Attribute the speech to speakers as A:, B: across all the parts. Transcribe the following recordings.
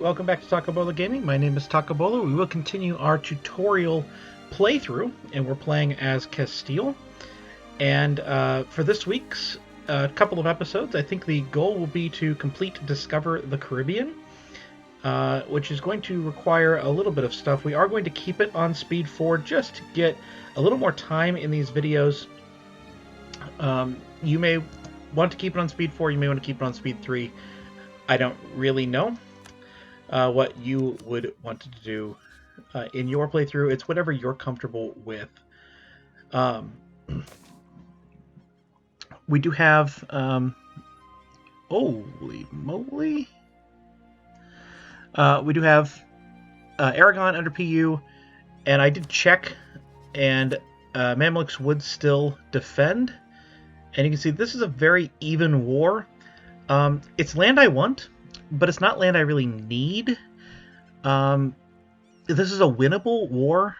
A: Welcome back to Takabolo Gaming. My name is Takabolo. We will continue our tutorial playthrough, and we're playing as Castile. And for this week's couple of episodes, I think the goal will be to complete Discover the Caribbean, which is going to require a little bit of stuff. We are going to keep it on speed 4 just to get a little more time in these videos. You may want to keep it on speed 4, you may want to keep it on speed 3. I don't really know what you would want to do in your playthrough. It's whatever you're comfortable with. We do have holy moly, we do have Aragon under PU, and I did check, and Mamluks would still defend, and you can see this is a very even war. It's land I want, but it's not land I really need. This is a winnable war,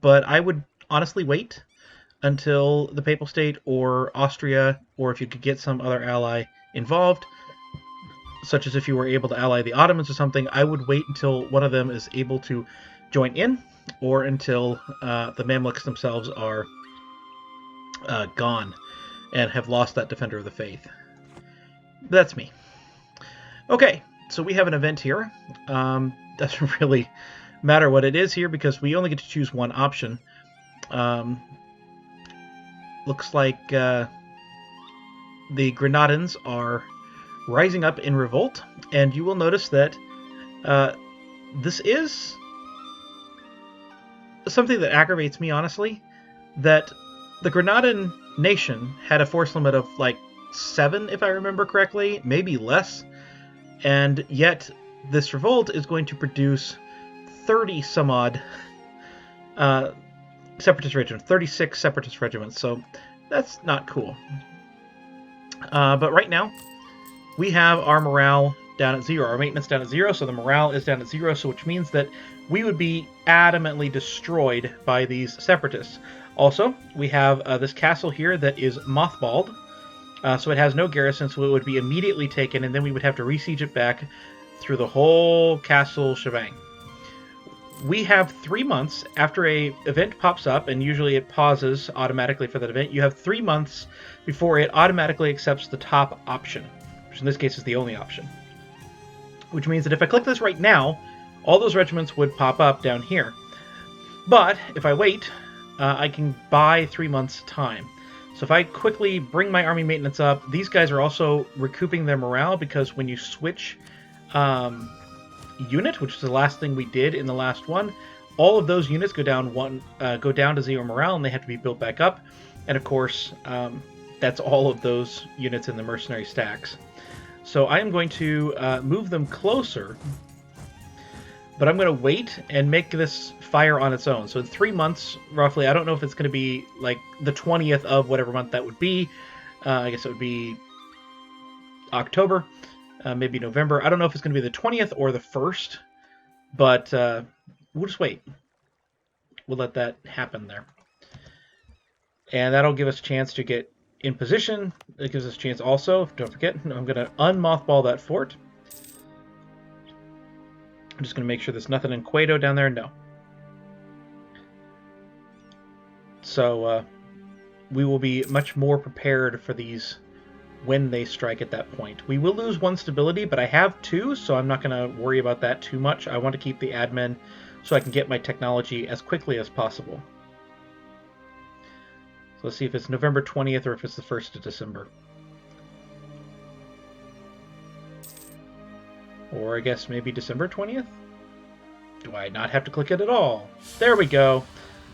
A: but I would honestly wait until the Papal State or Austria, or if you could get some other ally involved, such as if you were able to ally the Ottomans or something. I would wait until one of them is able to join in, or until the Mamluks themselves are gone and have lost that Defender of the Faith. That's me. Okay, so we have an event here. Doesn't really matter what it is here because we only get to choose one option. Looks like the Grenadins are rising up in revolt, and you will notice that this is something that aggravates me, honestly, that the Grenadin nation had a force limit of like 7, if I remember correctly, maybe less. And yet, this revolt is going to produce 30 some odd separatist regiments, 36 separatist regiments. So that's not cool. But right now, we have our morale down at 0, our maintenance down at 0. So the morale is down at 0, so which means that we would be adamantly destroyed by these separatists. Also, we have this castle here that is mothballed. So it has no garrison, so it would be immediately taken, and then we would have to re-siege it back through the whole castle shebang. We have 3 months after a event pops up, and usually it pauses automatically for that event. You have 3 months before it automatically accepts the top option, which in this case is the only option. Which means that if I click this right now, all those regiments would pop up down here. But if I wait, I can buy 3 months' time. So if I quickly bring my army maintenance up, these guys are also recouping their morale, because when you switch unit, which is the last thing we did in the last one, all of those units go down to 0 morale, and they have to be built back up. And of course, that's all of those units in the mercenary stacks. So I am going to move them closer, but I'm going to wait and make this fire on its own. So in 3 months, roughly, I don't know if it's going to be like the 20th of whatever month that would be. I guess it would be October, maybe November. I don't know if it's going to be the 20th or the 1st, but we'll just wait. We'll let that happen there. And that'll give us a chance to get in position. It gives us a chance also, don't forget, I'm going to unmothball that fort. I'm just going to make sure there's nothing in Cueto down there. No. So we will be much more prepared for these when they strike at that point. We will lose 1 stability, but I have 2, so I'm not going to worry about that too much. I want to keep the admin so I can get my technology as quickly as possible. So let's see if it's November 20th or if it's the 1st of December. Or I guess maybe December 20th? Do I not have to click it at all? There we go.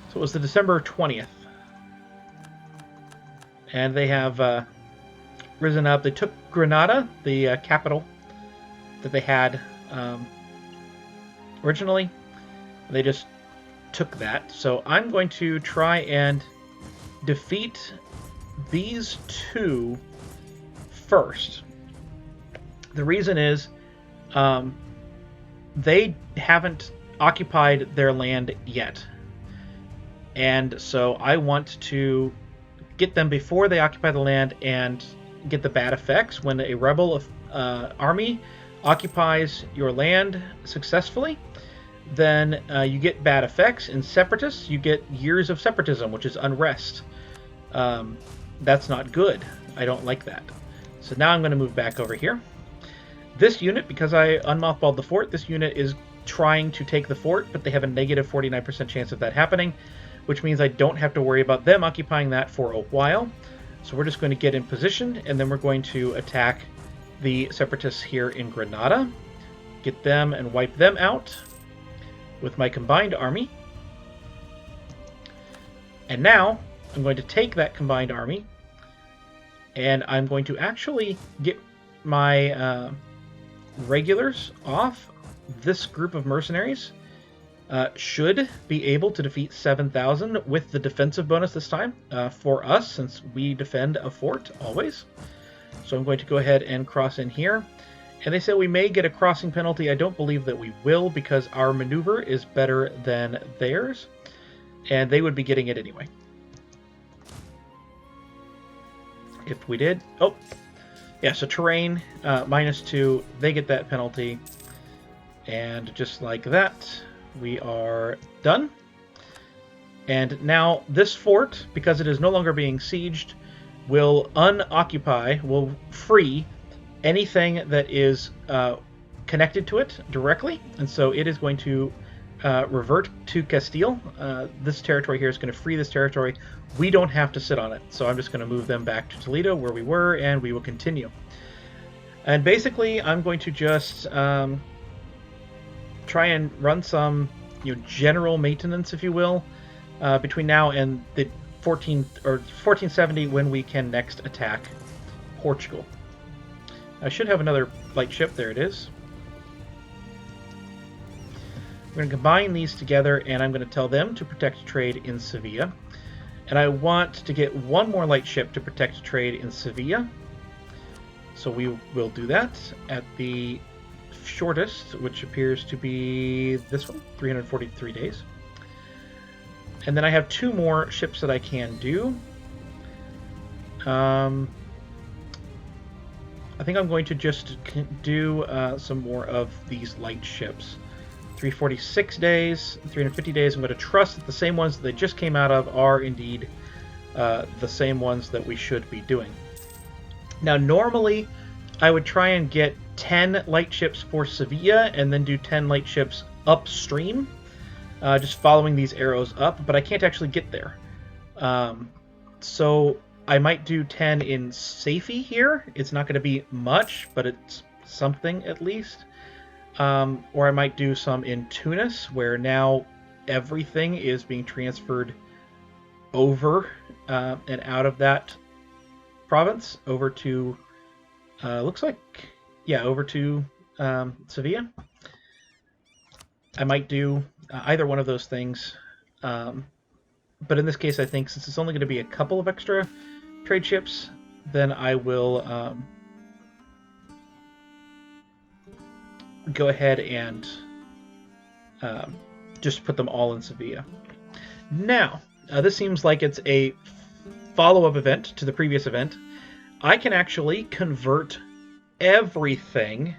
A: So it was the December 20th. And they have risen up. They took Granada, the capital that they had originally. They just took that. So I'm going to try and defeat these 2 first. The reason is they haven't occupied their land yet. And so I want to get them before they occupy the land and get the bad effects when a rebel army occupies your land successfully, then you get bad effects. In Separatists, you get years of separatism, which is unrest. That's not good. I don't like that. So now I'm going to move back over here. This unit, because I unmothballed the fort, this unit is trying to take the fort, but they have a negative 49% chance of that happening, which means I don't have to worry about them occupying that for a while. So we're just going to get in position, and then we're going to attack the Separatists here in Granada, get them and wipe them out with my combined army. And now I'm going to take that combined army, and I'm going to actually get my regulars off. This group of mercenaries should be able to defeat 7,000 with the defensive bonus this time for us, since we defend a fort always. So I'm going to go ahead and cross in here. And they say we may get a crossing penalty. I don't believe that we will, because our maneuver is better than theirs, and they would be getting it anyway. If we did... Oh! Yeah, so terrain, -2, they get that penalty. And just like that, we are done. And now this fort, because it is no longer being sieged, will unoccupy, will free anything that is connected to it directly. And so it is going to revert to Castile. This territory here is going to free this territory. We don't have to sit on it. So I'm just going to move them back to Toledo, where we were, and we will continue. And basically, I'm going to just try and run some, general maintenance, if you will, between now and the 1470, when we can next attack Portugal. I should have another light ship. There it is. We're going to combine these together, and I'm going to tell them to protect trade in Sevilla. And I want to get one more light ship to protect trade in Sevilla. So we will do that at the shortest, which appears to be this one, 343 days. And then I have 2 more ships that I can do. I think I'm going to just do some more of these light ships. 346 days, 350 days. I'm going to trust that the same ones that they just came out of are indeed the same ones that we should be doing. Now, normally, I would try and get 10 light ships for Sevilla and then do 10 light ships upstream, just following these arrows up, but I can't actually get there. So I might do 10 in Safi here. It's not going to be much, but it's something at least. Or I might do some in Tunis, where now everything is being transferred over and out of that province over to, looks like, yeah, over to Sevilla. I might do either one of those things. But in this case, I think since it's only going to be a couple of extra trade ships, then I will go ahead and just put them all in Sevilla. Now, this seems like it's a follow-up event to the previous event. I can actually convert everything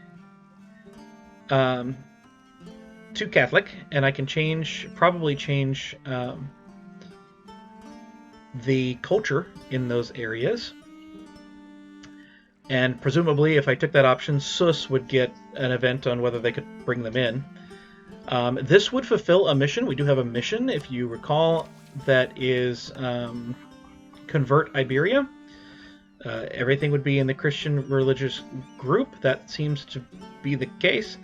A: to Catholic, and I can probably change the culture in those areas. And presumably, if I took that option, SUS would get an event on whether they could bring them in. This would fulfill a mission. We do have a mission, if you recall, that is convert Iberia. Everything would be in the Christian religious group. That seems to be the case.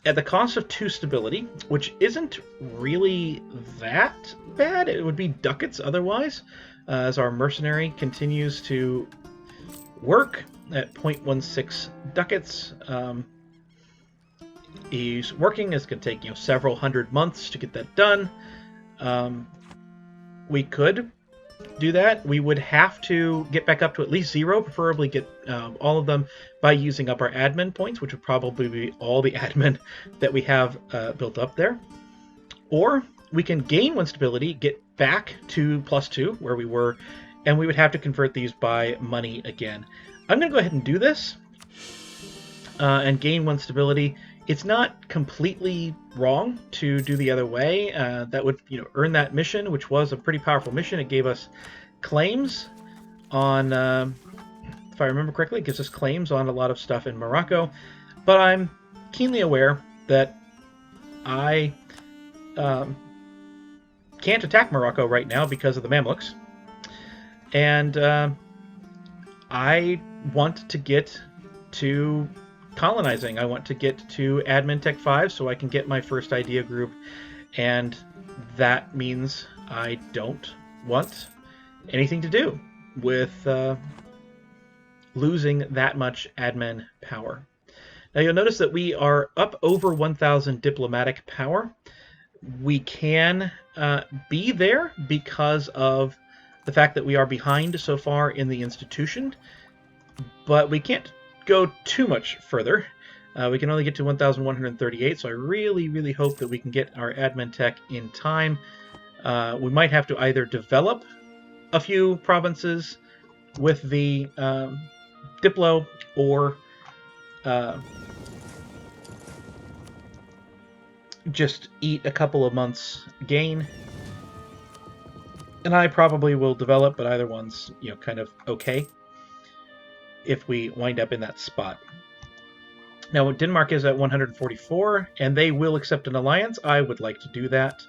A: At the cost of 2 stability, which isn't really that bad. It would be ducats otherwise, as our mercenary continues to work at 0.16 ducats. He's working. It's going to take several hundred months to get that done. We could do that. We would have to get back up to at least 0, preferably get all of them by using up our admin points, which would probably be all the admin that we have built up there. Or we can gain 1 stability, get back to +2 where we were, and we would have to convert these by money again. I'm going to go ahead and do this and gain 1 stability. It's not completely wrong to do the other way. That would, earn that mission, which was a pretty powerful mission. It gave us claims on, if I remember correctly, it gives us claims on a lot of stuff in Morocco. But I'm keenly aware that I can't attack Morocco right now because of the Mamluks. And I want to get to colonizing. I want to get to Admin Tech 5 so I can get my first idea group, and that means I don't want anything to do with losing that much admin power. Now you'll notice that we are up over 1,000 diplomatic power. We can be there because of the fact that we are behind so far in the institution, but we can't go too much further. We can only get to 1,138, so I really, really hope that we can get our admin tech in time. We might have to either develop a few provinces with the Diplo, or just eat a couple of months gain. And I probably will develop, but either one's, kind of okay if we wind up in that spot. Now, Denmark is at 144, and they will accept an alliance. I would like to do that.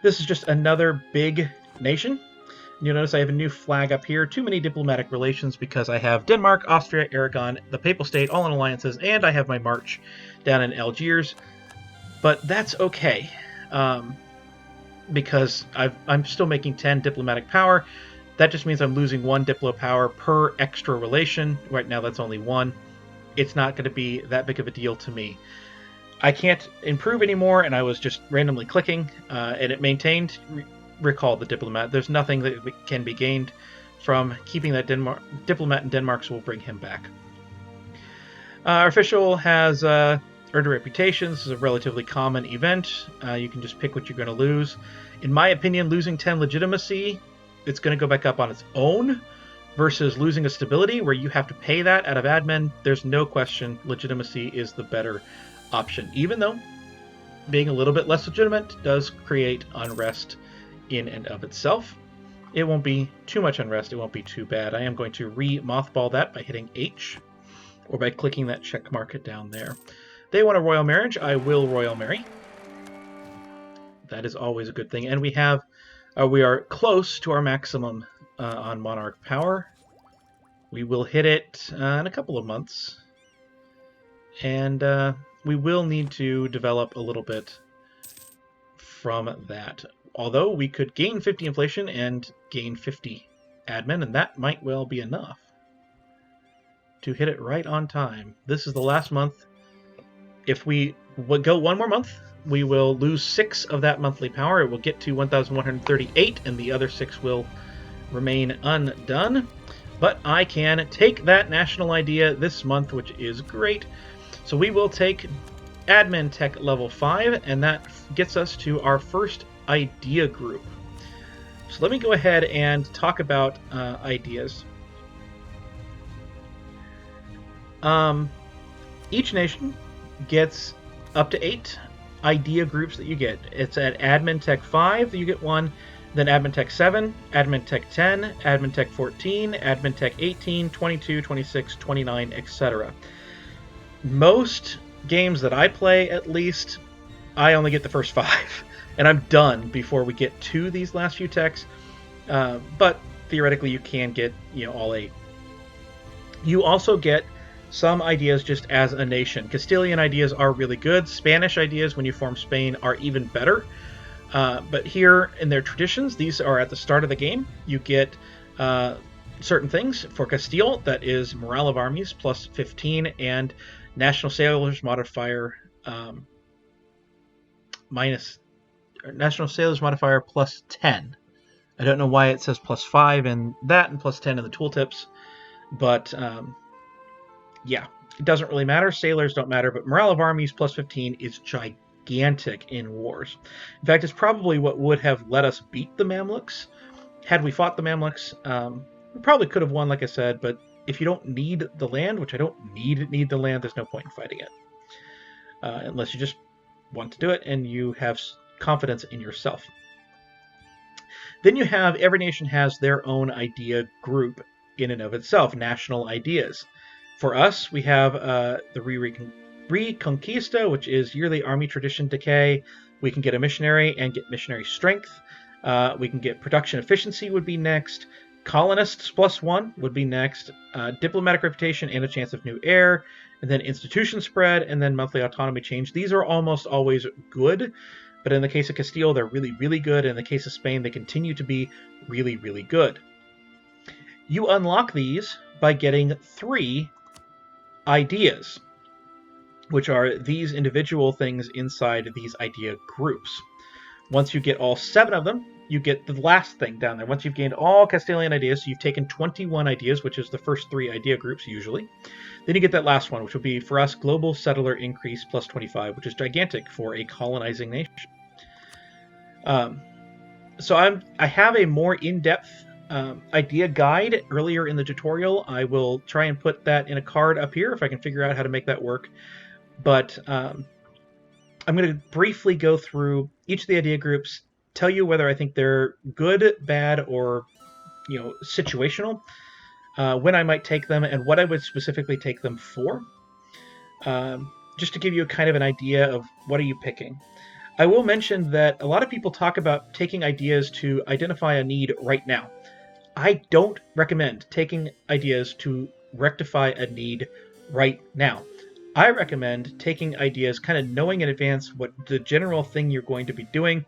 A: This is just another big nation. You'll notice I have a new flag up here. Too many diplomatic relations because I have Denmark, Austria, Aragon, the Papal State, all in alliances, and I have my march down in Algiers. But that's okay, because I'm still making 10 diplomatic power. That just means I'm losing 1 diplo power per extra relation. Right now that's only 1. It's not going to be that big of a deal to me. I can't improve anymore, and I was just randomly clicking, and it maintained recall the diplomat. There's nothing that can be gained from keeping that diplomat in Denmark, so we'll bring him back. Our official has earned a reputation. This is a relatively common event. You can just pick what you're going to lose. In my opinion, losing 10 legitimacy, it's going to go back up on its own, versus losing a stability where you have to pay that out of admin. There's no question legitimacy is the better option, even though being a little bit less legitimate does create unrest in and of itself. It won't be too much unrest. It won't be too bad. I am going to re-mothball that by hitting H, or by clicking that check mark down there. They want a royal marriage. I will royal marry. That is always a good thing. And we are close to our maximum on monarch power. We will hit it in a couple of months. And we will need to develop a little bit from that. Although we could gain 50 inflation and gain 50 admin, and that might well be enough to hit it right on time. This is the last month. If we go one more month, we will lose 6 of that monthly power. It will get to 1,138, and the other 6 will remain undone. But I can take that national idea this month, which is great. So we will take admin tech level 5, and that gets us to our first idea group. So let me go ahead and talk about ideas. Each nation gets up to 8 idea groups that you get. It's at admin tech 5 you get 1, then admin tech 7, admin tech 10, admin tech 14, admin tech 18, 22, 26, 29, etc. Most games that I play, at least, I only get the first 5, and I'm done before we get to these last few techs. But theoretically, you can get all 8. You also get some ideas just as a nation. Castilian ideas are really good. Spanish ideas, when you form Spain, are even better. But here in their traditions, these are at the start of the game. You get certain things. For Castile, that is morale of armies plus 15 and national sailors modifier national sailors modifier plus 10. I don't know why it says plus 5 in that and plus 10 in the tooltips, but yeah, it doesn't really matter. Sailors don't matter, but morale of armies plus 15 is gigantic in wars. In fact, it's probably what would have let us beat the Mamluks. Had we fought the Mamluks, we probably could have won, like I said, but if you don't need the land, which I don't need the land, there's no point in fighting it. Unless you just want to do it and you have confidence in yourself. Then you have, every nation has their own idea group in and of itself, national ideas. For us, we have the Reconquista, which is yearly army tradition decay. We can get a missionary and get missionary strength. We can get production efficiency would be next. Colonists +1 would be next. Diplomatic reputation and a chance of new heir. And then institution spread, and then monthly autonomy change. These are almost always good, but in the case of Castile, they're really, really good. In the case of Spain, they continue to be really, really good. You unlock these by getting 3 ideas, which are these individual things inside these idea groups. Once you get all 7 of them, you get the last thing down there. Once you've gained all Castilian ideas, so you've taken 21 ideas, which is the first 3 idea groups usually. Then you get that last one, which will be, for us, Global Settler Increase +25, which is gigantic for a colonizing nation. So I have a more in-depth idea guide earlier in the tutorial. I will try and put that in a card up here if I can figure out how to make that work. But I'm going to briefly go through each of the idea groups, tell you whether I think they're good, bad, or situational, when I might take them, and what I would specifically take them for, just to give you kind of an idea of what are you picking. I will mention that a lot of people talk about taking ideas to identify a need right now. I don't recommend taking ideas to rectify a need right now. I recommend taking ideas, kind of knowing in advance what the general thing you're going to be doing,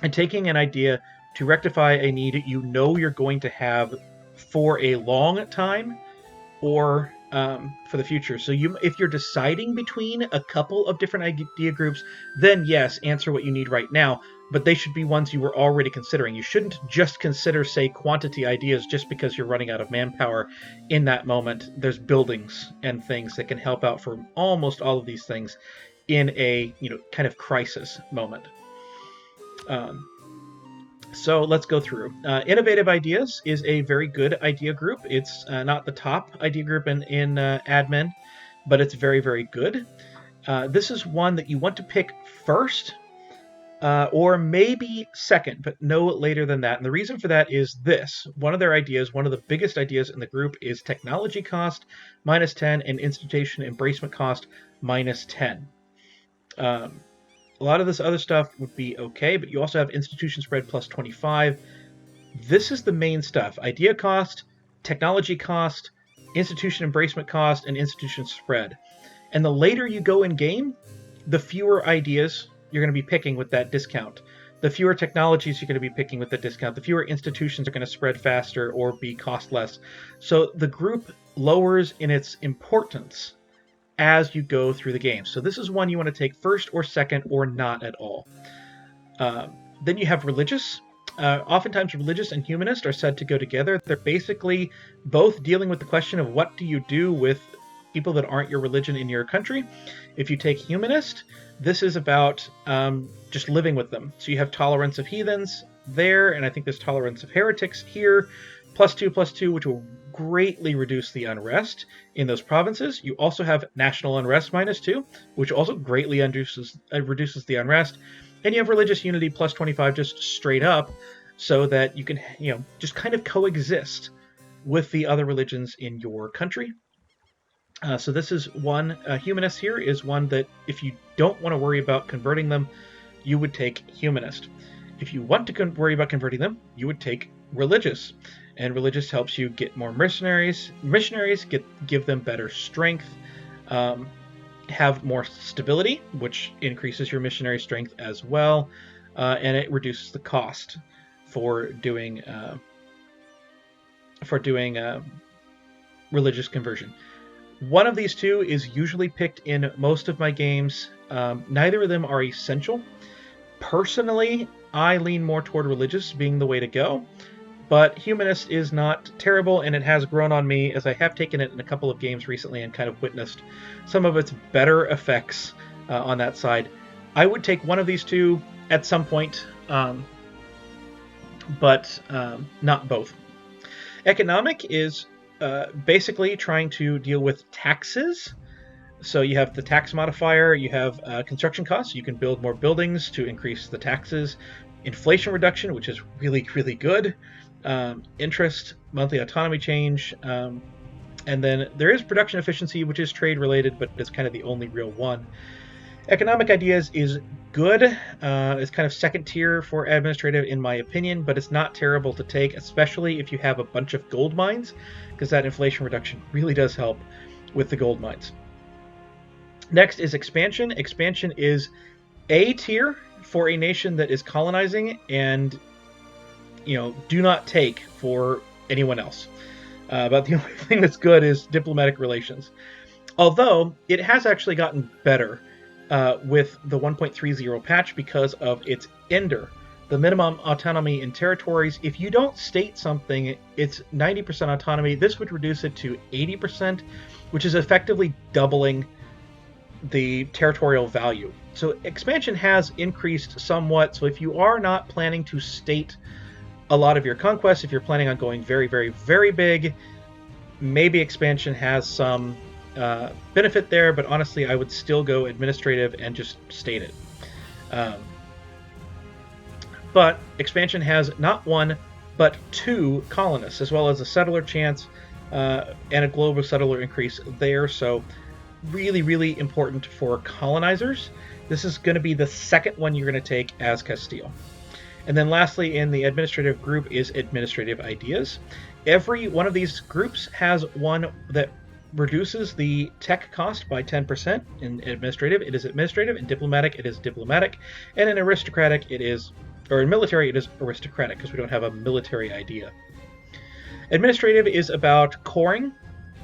A: and taking an idea to rectify a need you know you're going to have for a long time or for the future. So if you're deciding between a couple of different idea groups, then yes, answer what you need right now, but they should be ones you were already considering. You shouldn't just consider, say, quantity ideas just because you're running out of manpower in that moment. There's buildings and things that can help out for almost all of these things in a kind of crisis moment. So let's go through. Innovative Ideas is a very good idea group. It's not the top idea group in admin, but it's very, very good. This is one that you want to pick first, or maybe second, but no later than that. And the reason for that is this. One of their ideas, one of the biggest ideas in the group, is technology cost -10 and institution embracement cost -10. A lot of this other stuff would be okay, but you also have institution spread +25. This is the main stuff. Idea cost, technology cost, institution embracement cost, and institution spread. And the later you go in game, the fewer ideas you're going to be picking with that discount. The fewer technologies you're going to be picking with that discount. The fewer institutions are going to spread faster or be cost less. So the group lowers in its importance as you go through the game. So this is one you want to take first or second or not at all. Then you have religious. Oftentimes religious and humanist are said to go together. They're basically both dealing with the question of what do you do with people that aren't your religion in your country. If you take humanist, this is about just living with them. So you have tolerance of heathens there, and I think there's tolerance of heretics here. +2/+2, which will greatly reduce the unrest in those provinces. You also have national unrest -2, which also greatly reduces the unrest. And you have religious unity +25 just straight up, so that you can just kind of coexist with the other religions in your country. So this is one. Humanist here is one that if you don't want to worry about converting them, you would take humanist. If you want to worry about converting them, you would take religious. And religious helps you get more mercenaries. Missionaries give them better strength, have more stability, which increases your missionary strength as well, and it reduces the cost for doing religious conversion. One of these two is usually picked in most of my games. Neither of them are essential. Personally, I lean more toward religious being the way to go. But humanist is not terrible, and it has grown on me as I have taken it in a couple of games recently and kind of witnessed some of its better effects on that side. I would take one of these two at some point, but not both. Economic is basically trying to deal with taxes. So you have the tax modifier, you have construction costs. You can build more buildings to increase the taxes. Inflation reduction, which is really, really good. Interest, monthly autonomy change. And then there is production efficiency, which is trade related, but it's kind of the only real one. Economic ideas is good. It's kind of second tier for administrative in my opinion, but it's not terrible to take, especially if you have a bunch of gold mines, because that inflation reduction really does help with the gold mines. Next is expansion. Expansion is A tier for a nation that is colonizing, and do not take for anyone else. But the only thing that's good is diplomatic relations. Although it has actually gotten better with the 1.30 patch because of its ender, the minimum autonomy in territories. If you don't state something, it's 90% autonomy. This would reduce it to 80%, which is effectively doubling the territorial value. So expansion has increased somewhat. So if you are not planning to state a lot of your conquests, if you're planning on going very, very, very big, maybe expansion has some benefit there, but honestly, I would still go administrative and just state it. But expansion has not one, but 2 colonists, as well as a settler chance and a global settler increase there. So really, really important for colonizers. This is going to be the second one you're going to take as Castile. And then lastly, in the administrative group is administrative ideas. Every one of these groups has one that reduces the tech cost by 10%. In administrative, it is administrative. In diplomatic, it is diplomatic. And in aristocratic, it is, or in military, it is aristocratic, because we don't have a military idea. Administrative is about coring.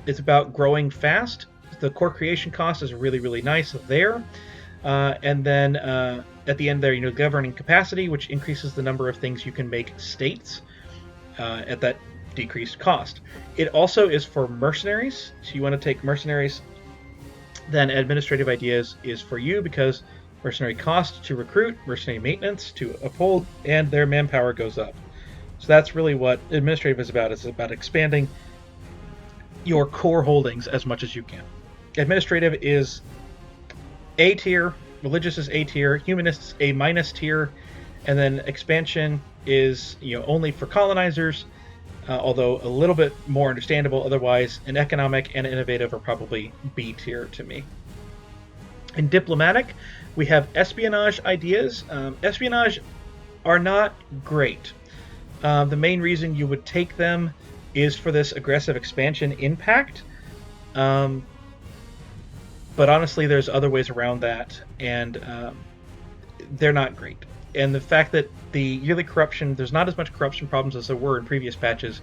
A: It's about growing fast. The core creation cost is really, really nice there. And then at the end there, governing capacity, which increases the number of things you can make states at that decreased cost. It also is for mercenaries. So you want to take mercenaries, then administrative ideas is for you, because mercenary cost to recruit, mercenary maintenance to uphold, and their manpower goes up. So that's really what administrative is about. It's about expanding your core holdings as much as you can. Administrative is A tier, religious is A tier, humanists A minus tier, and then expansion is only for colonizers, although a little bit more understandable otherwise. And economic and innovative are probably B tier to me. In diplomatic, we have espionage ideas. Espionage are not great. The main reason you would take them is for this aggressive expansion impact. But honestly, there's other ways around that, and they're not great. And the fact that the yearly corruption, there's not as much corruption problems as there were in previous patches.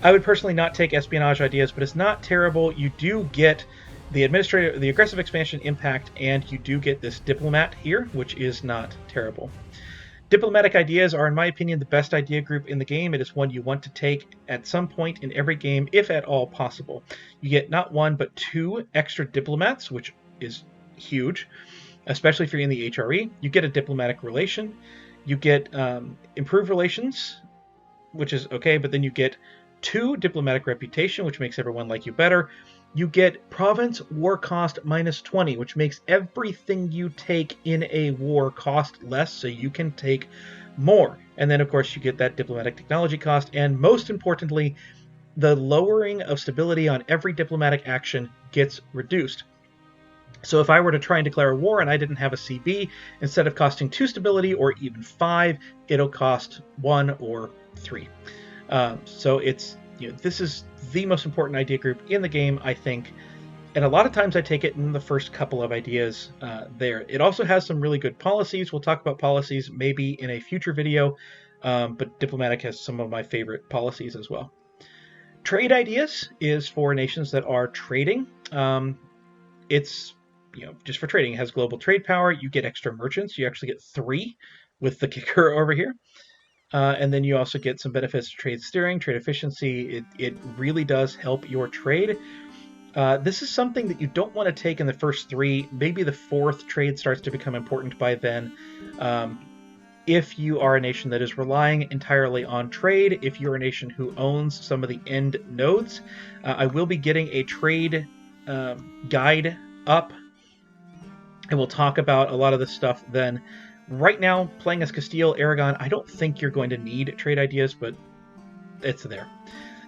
A: I would personally not take espionage ideas, but it's not terrible. You do get the aggressive expansion impact, and you do get this diplomat here, which is not terrible. Diplomatic ideas are, in my opinion, the best idea group in the game. It is one you want to take at some point in every game, if at all possible. You get not 1, but 2 extra diplomats, which is huge, especially if you're in the HRE. You get a diplomatic relation. You get improved relations, which is okay, but then you get 2 diplomatic reputation, which makes everyone like you better. You get province war cost minus 20, which makes everything you take in a war cost less, so you can take more. And then, of course, you get that diplomatic technology cost, and most importantly, the lowering of stability on every diplomatic action gets reduced. So if I were to try and declare a war and I didn't have a CB, instead of costing 2 stability or even 5, it'll cost 1 or 3. So it's this is the most important idea group in the game, I think, and a lot of times I take it in the first couple of ideas there. It also has some really good policies. We'll talk about policies maybe in a future video, but diplomatic has some of my favorite policies as well. Trade ideas is for nations that are trading. It's just for trading. It has global trade power. You get extra merchants. You actually get 3 with the kicker over here. And then you also get some benefits to trade steering, trade efficiency. It really does help your trade. This is something that you don't want to take in the first 3. Maybe the 4th trade starts to become important by then. if you are a nation that is relying entirely on trade, if you're a nation who owns some of the end nodes. I will be getting a trade guide up, and we'll talk about a lot of this stuff then. Right now, playing as Castile, Aragon, I don't think you're going to need trade ideas, but it's there.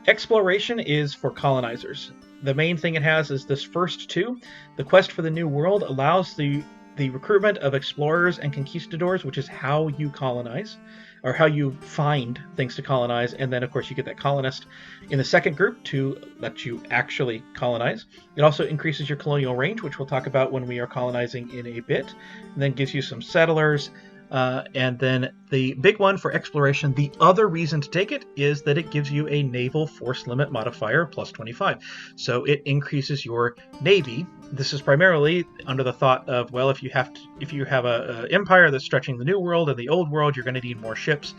A: Exploration is for colonizers. The main thing it has is this first two. The quest for the New World allows the recruitment of explorers and conquistadors, which is how you colonize, or how you find things to colonize, and then of course you get that colonist in the second group to let you actually colonize. It also increases your colonial range, which we'll talk about when we are colonizing in a bit, and then gives you some settlers. And then the big one for exploration, the other reason to take it is that it gives you a naval force limit modifier plus 25. So it increases your navy. This is primarily under the thought of, well, if you have a empire that's stretching the New World and the Old World, you're going to need more ships.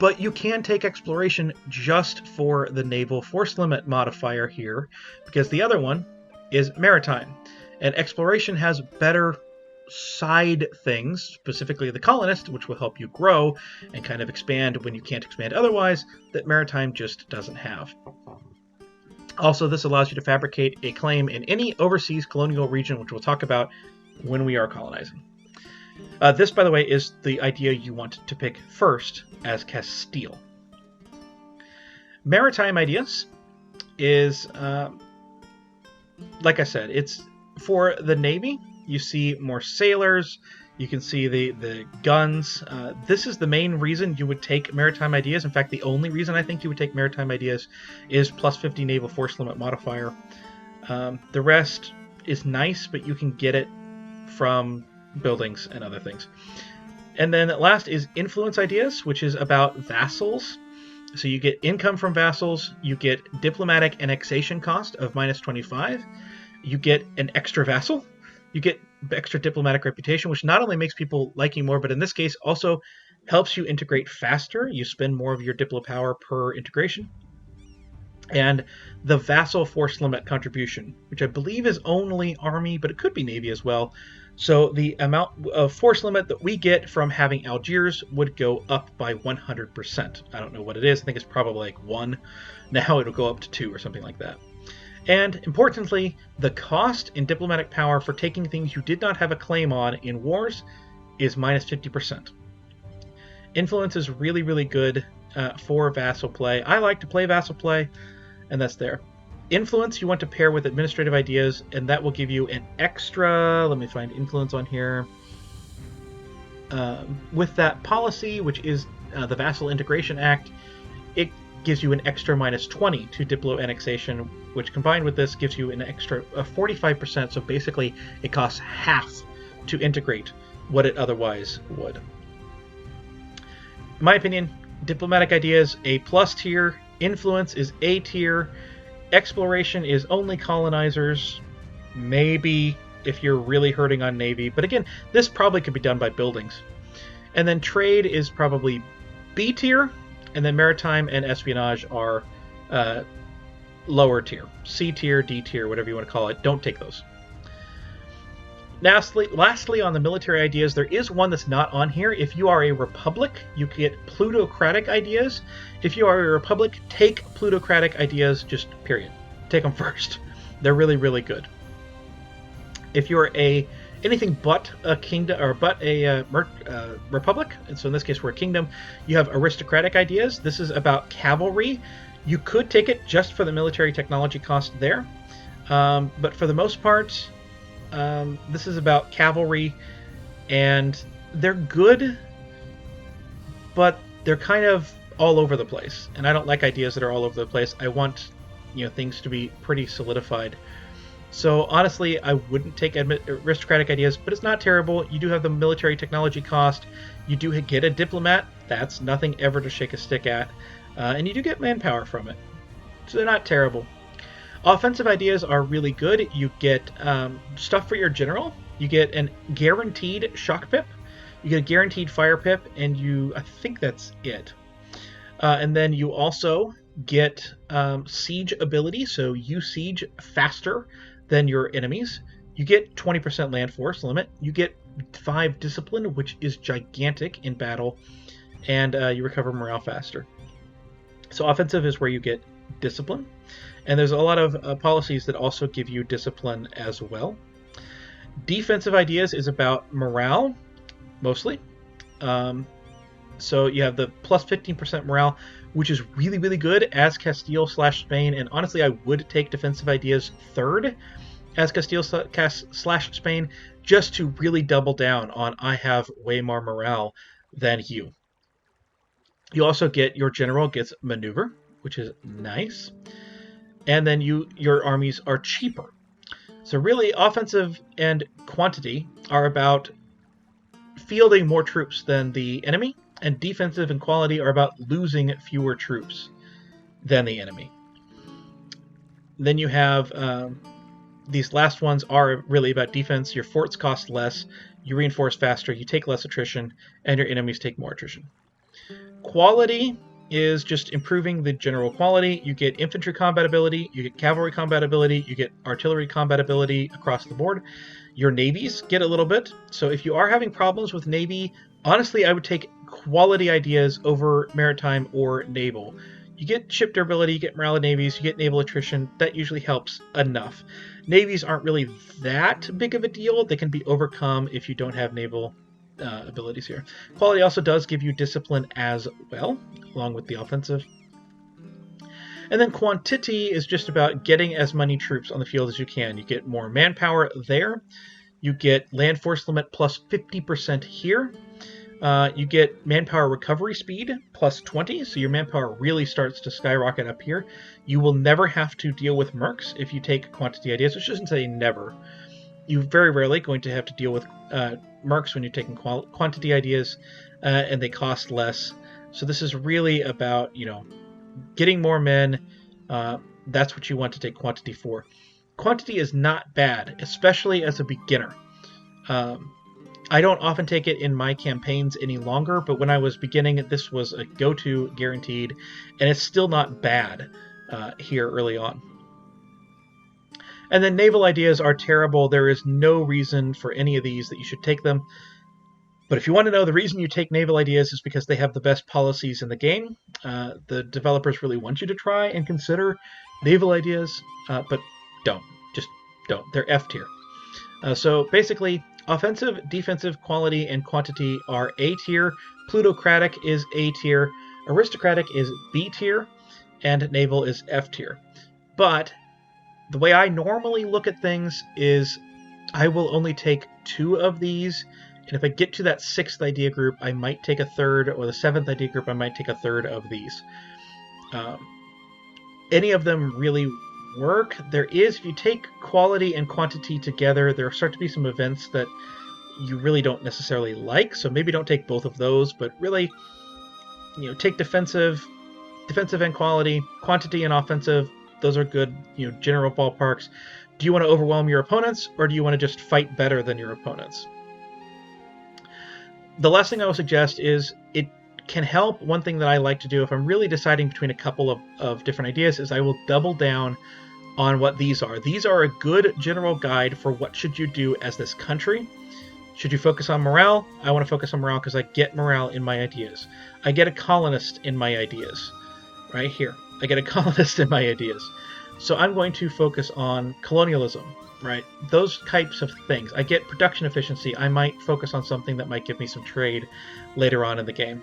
A: But you can take exploration just for the naval force limit modifier here, because the other one is maritime. And exploration has better side things, specifically the colonist, which will help you grow and kind of expand when you can't expand otherwise, that maritime just doesn't have. Also, this allows you to fabricate a claim in any overseas colonial region, which we'll talk about when we are colonizing. This, by the way, is the idea you want to pick first as Castile. Maritime Ideas is, like I said, it's for the Navy. You see more sailors, you can see the guns. This is the main reason you would take Maritime Ideas. In fact, the only reason I think you would take Maritime Ideas is plus 50 naval force limit modifier. The rest is nice, but you can get it from buildings and other things. And then last is Influence Ideas, which is about vassals. So you get income from vassals, you get diplomatic annexation cost of minus 25, you get an extra vassal, you get extra diplomatic reputation, which not only makes people like you more, but in this case also helps you integrate faster. You spend more of your diplo power per integration. And the vassal force limit contribution, which I believe is only Army, but it could be Navy as well. So the amount of force limit that we get from having Algiers would go up by 100%. I don't know what it is. I think it's probably like 1. Now it'll go up to 2 or something like that. And importantly, the cost in diplomatic power for taking things you did not have a claim on in wars is minus 50%. Influence is really, really good for vassal play. I like to play vassal play, and that's there. Influence you want to pair with administrative ideas, and that will give you an extra, let me find influence on here, with that policy, which is the Vassal Integration Act, it gives you an extra minus 20 to diplo annexation, which combined with this gives you an extra 45%, so basically it costs half to integrate what it otherwise would. In my opinion, diplomatic ideas A+ tier, influence is A tier, exploration is only colonizers, maybe if you're really hurting on Navy, but again, this probably could be done by buildings. And then trade is probably B tier, and then maritime and espionage are lower tier. C tier, D tier, whatever you want to call it. Don't take those. Lastly, on the military ideas, there is one that's not on here. If you are a republic, you get plutocratic ideas. If you are a republic, take plutocratic ideas, just period. Take them first. They're really, really good. If you're anything but a kingdom or but a republic, and so in this case we're a kingdom, you have aristocratic ideas. This is about cavalry. You could take it just for the military technology cost there, but for the most part, this is about cavalry, and they're good, but they're kind of all over the place, and I don't like ideas that are all over the place. I want, things to be pretty solidified. So honestly, I wouldn't take aristocratic ideas, but it's not terrible. You do have the military technology cost. You do get a diplomat. That's nothing ever to shake a stick at. And you do get manpower from it. So they're not terrible. Offensive ideas are really good. You get stuff for your general. You get a guaranteed shock pip. You get a guaranteed fire pip, and I think that's it. And then you also get siege ability, so you siege faster than your enemies. You get 20% land force limit. You get 5 discipline, which is gigantic in battle, and you recover morale faster. So offensive is where you get discipline, and there's a lot of policies that also give you discipline as well. Defensive ideas is about morale, mostly. So you have the plus 15% morale, which is really, really good as Castile/Spain, and honestly, I would take defensive ideas third as Castile/Spain, just to really double down on I have way more morale than you. You also get, your general gets maneuver, which is nice, and then your armies are cheaper. So really, offensive and quantity are about fielding more troops than the enemy, and defensive and quality are about losing fewer troops than the enemy. Then you have these last ones are really about defense. Your forts cost less, you reinforce faster, you take less attrition, and your enemies take more attrition. Quality is just improving the general quality. You get infantry combat ability, you get cavalry combat ability, you get artillery combat ability across the board. Your navies get a little bit. So if you are having problems with navy, honestly, I would take quality ideas over maritime or naval. You get ship durability, you get morale of navies, you get naval attrition. That usually helps enough. Navies aren't really that big of a deal. They can be overcome if you don't have naval abilities here. Quality also does give you discipline as well, along with the offensive. And then quantity is just about getting as many troops on the field as you can. You get more manpower there. You get land force limit plus 50% here. You get manpower recovery speed plus 20, so your manpower really starts to skyrocket up here. You will never have to deal with mercs if you take quantity ideas, which doesn't say never. You're very rarely going to have to deal with mercs when you're taking quantity ideas, and they cost less. So this is really about, getting more men. That's what you want to take quantity for. Quantity is not bad, especially as a beginner. I don't often take it in my campaigns any longer, but when I was beginning, this was a go-to guaranteed, and it's still not bad here early on. And then naval ideas are terrible. There is no reason for any of these that you should take them. But if you want to know the reason you take naval ideas is because they have the best policies in the game. The developers really want you to try and consider naval ideas, but don't. Just don't. They're F tier. So basically, offensive, defensive, quality, and quantity are A tier. Plutocratic is A tier. Aristocratic is B tier. And naval is F tier. But the way I normally look at things is I will only take 2 of these, and if I get to that 6th idea group, I might take a 3rd, or the 7th idea group, I might take a 3rd of these. Any of them really work. There is, if you take quality and quantity together, there start to be some events that you really don't necessarily like, so maybe don't take both of those, but really, take defensive and quality, quantity and offensive. Those are good, general ballparks. Do you want to overwhelm your opponents, or do you want to just fight better than your opponents? The last thing I will suggest is it can help. One thing that I like to do if I'm really deciding between a couple of different ideas is I will double down on what these are. These are a good general guide for what should you do as this country. Should you focus on morale? I want to focus on morale because I get morale in my ideas. I get a colonist in my ideas. Right here. I get a colonist in my ideas. So I'm going to focus on colonialism, right? Those types of things. I get production efficiency. I might focus on something that might give me some trade later on in the game.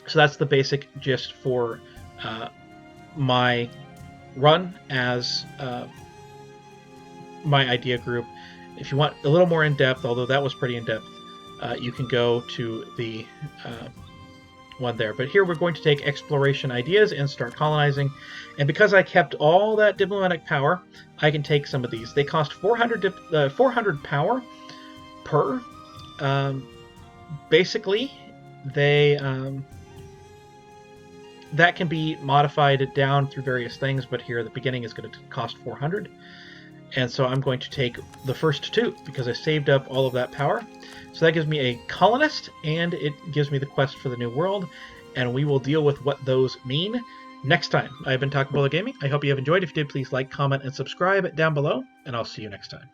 A: So that's the basic gist for my run as my idea group. If you want a little more in-depth, although that was pretty in-depth, you can go to the one there. But here we're going to take exploration ideas and start colonizing. And because I kept all that diplomatic power, I can take some of these. They cost 400 power per. Basically, they that can be modified down through various things, but here at the beginning is going to cost 400. And so I'm going to take the first 2 because I saved up all of that power. So that gives me a colonist, and it gives me the quest for the New World, and we will deal with what those mean next time. I've been Talking Bolo Gaming. I hope you have enjoyed. If you did, please like, comment, and subscribe down below, and I'll see you next time.